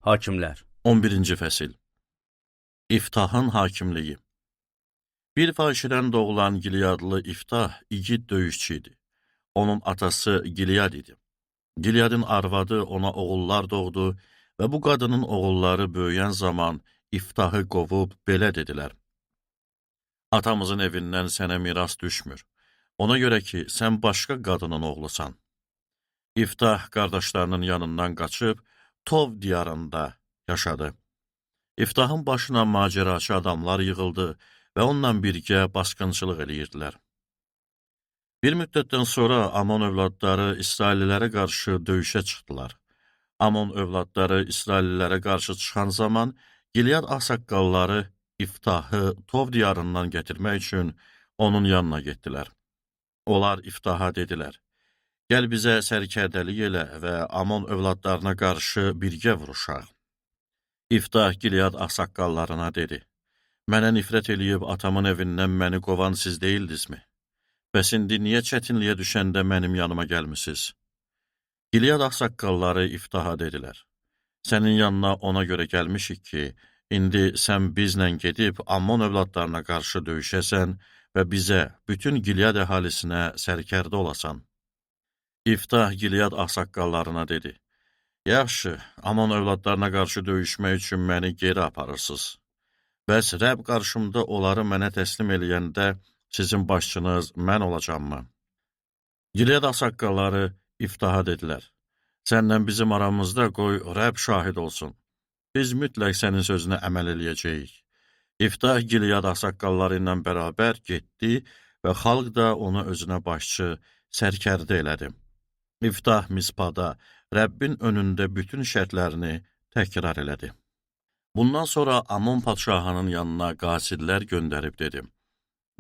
Hakimlər 11-ci fəsil. İftahın hakimliyi. Bir fahişədən doğulan Gileadlı İftah igid döyüşçü idi. Onun atası Gilead idi. Gileadın arvadı ona oğullar doğdu və bu qadının oğulları böyüyən zaman İftahı qovub belə dedilər: Atamızın evindən sənə miras düşmür. Ona görə ki, sən başqa qadının oğlusan. İftah qardaşlarının yanından qaçıb Tov diyarında yaşadı. İftahın başına macəraçı adamlar yığıldı və onunla birgə basqınçılıq edirdilər. Bir müddətdən sonra Amon övladları İsraillilərə qarşı döyüşə çıxdılar. Amon övladları İsraillilərə qarşı çıxan zaman Gilead ağsaqqalları İftahı Tov diyarından gətirmək üçün onun yanına getdilər. Onlar İftaha dedilər: Gəl bizə sərkərdəlik elə və Amon övladlarına qarşı birgə vuruşaq. İftah Gilead ağsaqqallarına dedi: Mənə nifrət eləyib atamın evindən məni qovan siz deyildizmi? Bəs indi niyə çətinliyə düşəndə mənim yanıma gəlmisiniz? Gilead ağsaqqalları İftaha dedilər: Sənin yanına ona görə gəlmişik ki, indi sən bizlə gedib Ammon övladlarına qarşı döyüşəsən və bizə, bütün Gilead əhalisinə sərkərdə olasan. İftah Gilead ağsaqqallarına dedi: Yaxşı, Amon övladlarına qarşı döyüşmək üçün məni geri aparırsınız. Bəs Rəbb qarşımda onları mənə təslim eləyəndə sizin başçınız mən olacaqmı? Gilead ağsaqqalları İftaha dedilər: Səndən bizim aramızda qoy Rəbb şahid olsun. Biz mütləq sənin sözünə əməl eləyəcəyik. İftah Gilead ağsaqqalları ilə bərabər getdi və xalq da onu özünə başçı, sərkərdə elədi. İftah Mispada Rəbbin önündə bütün şərtlərini təkrar elədi. Bundan sonra Amon padşahının yanına qasidlər göndərib dedi: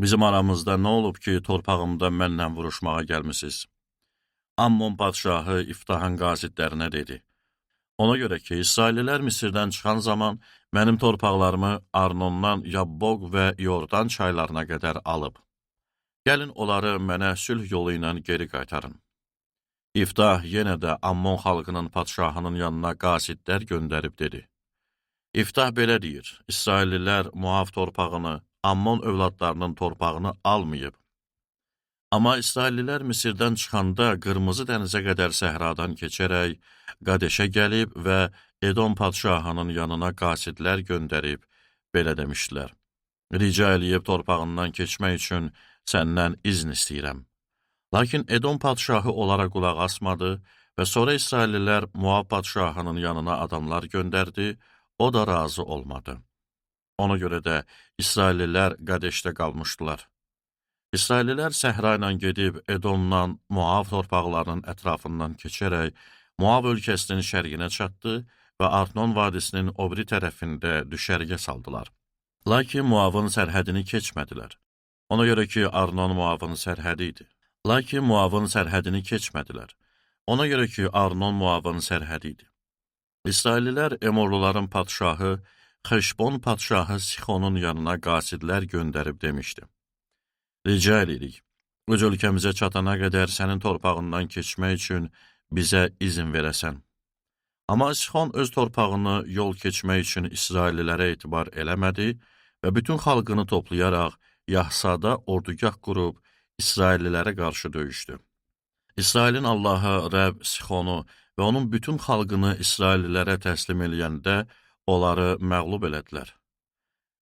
Bizim aramızda nə olub ki, torpağımda mənlə vuruşmağa gəlmisiniz? Ammon padşahı İftahın qasidlərinə dedi: Ona görə ki, İsraillilər Misirdən çıxan zaman mənim torpaqlarımı Arnondan Yabboq və Yordan çaylarına qədər alıb. Gəlin onları mənə sülh yolu ilə geri qaytarın. İftah yenə də Ammon xalqının padşahının yanına qasidlər göndərib dedi: İftah belə deyir: İsraillilər Moav torpağını, Ammon övladlarının torpağını almayıb. Amma İsraillilər Misirdən çıxanda Qırmızı dənizə qədər səhradan keçərək Qadeşə gəlib və Edom padşahının yanına qasidlər göndərib belə demişdilər: Rica eləyib torpağından keçmək üçün səndən izn istəyirəm. Lakin Edom padşahı onlara qulaq asmadı və sonra İsraillilər Moab padşahının yanına adamlar göndərdi, o da razı olmadı. Ona görə də İsraillilər Qadeşdə qalmışdılar. İsraillilər səhra ilə gedib Edomdan Moab torpaqlarının ətrafından keçərək Moab ölkəsinin şərqinə çatdı və Arnon vadisinin o biri tərəfində düşərgə saldılar. Lakin Moabın sərhədini keçmədilər. Ona görə ki, Arnon Moabın sərhədi idi. Ona görə ki, Arnon Moabın sərhədi idi. İsraillilər Emorluların padşahı Xeşbon padşahı Sixonun yanına qasidlər göndərib demişdi: Rica edirik, öz ölkəmizə çatana qədər sənin torpağından keçmək üçün bizə izin verəsən. Amma Sixon öz torpağını yol keçmək üçün İsraillilərə etibar eləmədi və bütün xalqını toplayaraq Yahsada ordugah qurub İsraillilərə qarşı döyüşdü. İsrailin Allahı Rəbb Sixonu və onun bütün xalqını İsraillilərə təslim eləyəndə onları məğlub elədilər.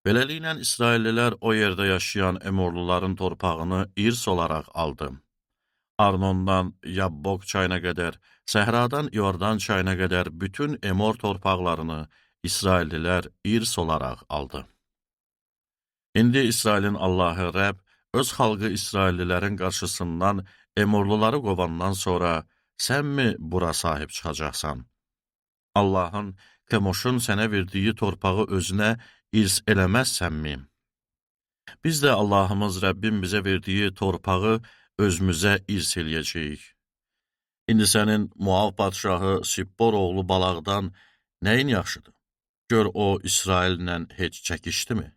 Beləliklə, İsraillilər o yerdə yaşayan Emorluların torpağını irs olaraq aldı. Arnondan Yabboq çayına qədər, səhradan Yordan çayına qədər bütün Emor torpaqlarını İsraillilər irs olaraq aldı. İndi İsrailin Allahı Rəbb öz xalqı İsraillilərin qarşısından Emorluları qovandan sonra sənmi bura sahib çıxacaqsan? Allahın, Kemoşun sənə verdiyi torpağı özünə irs eləməzsənmi? Biz də Allahımız Rəbbin bizə verdiyi torpağı özümüzə irs eləyəcəyik. İndi sənin Moab padşahı Sippor oğlu Balaqdan nəyin yaxşıdır? Gör o İsraillə heç çəkişdimi?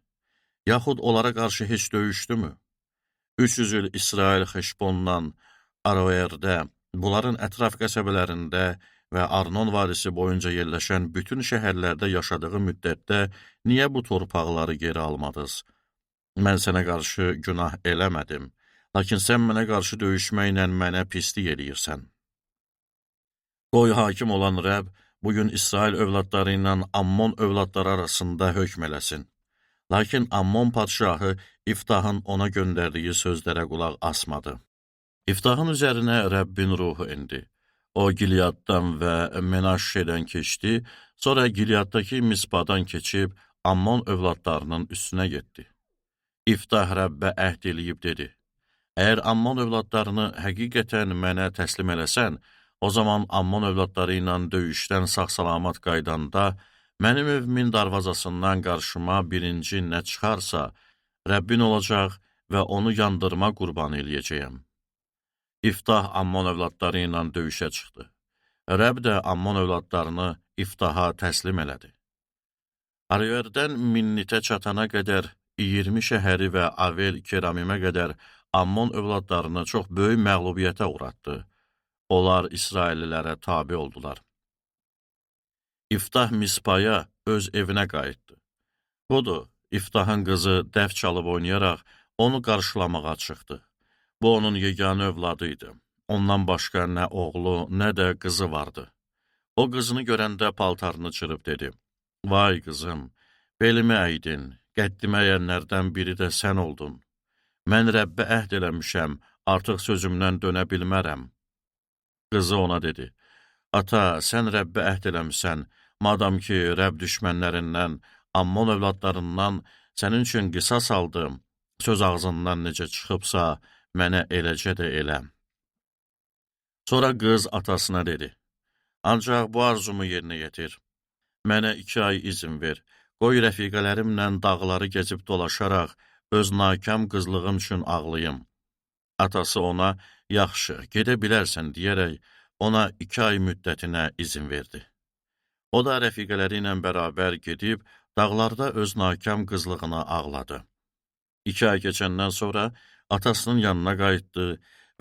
Yaxud onlara qarşı heç döyüşdümü? 300 il İsrail Xeşbondan Aroerdə, bunların ətraf qəsəbələrində və Arnon vadisi boyunca yerləşən bütün şəhərlərdə yaşadığı müddətdə niyə bu torpaqları geri almadınız? Mən sənə qarşı günah eləmədim, lakin sən mənə qarşı döyüşməklə mənə pislik eləyirsən. Qoy hakim olan Rəbb bugün İsrail övladları ilə Ammon övladları arasında hökm eləsin. Lakin Ammon padşahı İftahın ona göndərdiyi sözlərə qulaq asmadı. İftahın üzərinə Rəbbin ruhu indi. O, Gileaddan və Menaşşedən keçdi, sonra Gileaddakı Mispadan keçib Ammon övladlarının üstünə getdi. İftah Rəbbə əhd eləyib dedi, əgər Ammon övladlarını həqiqətən mənə təslim eləsən, o zaman Ammon övladları ilə döyüşdən sağ-salamat qaydanda, mənim evimin darvazasından qarşıma birinci nə çıxarsa, Rəbbin olacaq və onu yandırma qurbanı eləyəcəyəm. İftah Ammon övladları ilə döyüşə çıxdı. Rəbb də Ammon övladlarını İftaha təslim elədi. Ariyerdən Minnitə çatana qədər 20 şəhəri və Avel Keramimə qədər Ammon övladlarını çox böyük məğlubiyyətə uğratdı. Onlar İsraillilərə tabi oldular. İftah Mispaya öz evinə qayıtdı. Budur, İftahın qızı dəf çalıb oynayaraq onu qarşılamağa çıxdı. Bu, onun yeganə övladı idi. Ondan başqa nə oğlu, nə də qızı vardı. O, qızını görəndə paltarını çırıb dedi, vay qızım, belimi əydin, qəddimə əyənlərdən biri də sən oldun. Mən Rəbbə əhd eləmişəm, artıq sözümdən dönə bilmərəm. Qızı ona dedi, ata, sən Rəbbə əhd eləmişsən, madam ki, Rəbb düşmənlərindən, Ammon övladlarından sənin üçün qisas aldım, söz ağzından necə çıxıbsa, mənə eləcə də elə. Sonra qız atasına dedi, ancaq bu arzumu yerinə yetir. Mənə 2 ay izin ver, qoy rəfiqələrimlə dağları gezib dolaşaraq, öz nakam qızlığım üçün ağlayım. Atası ona, yaxşı, gedə bilərsən deyərək, ona 2 ay müddətinə izin verdi. O da rəfiqələri ilə bərabər gedib, dağlarda öz nakam qızlığına ağladı. 2 ay keçəndən sonra atasının yanına qayıtdı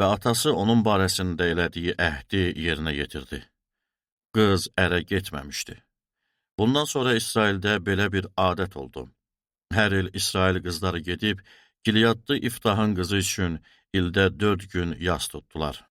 və atası onun barəsində elədiyi əhdi yerinə yetirdi. Qız ərə getməmişdi. Bundan sonra İsraildə belə bir adət oldu. Hər il İsrail qızları gedib, Gileadlı İftahın qızı üçün ildə 4 gün yas tutdular.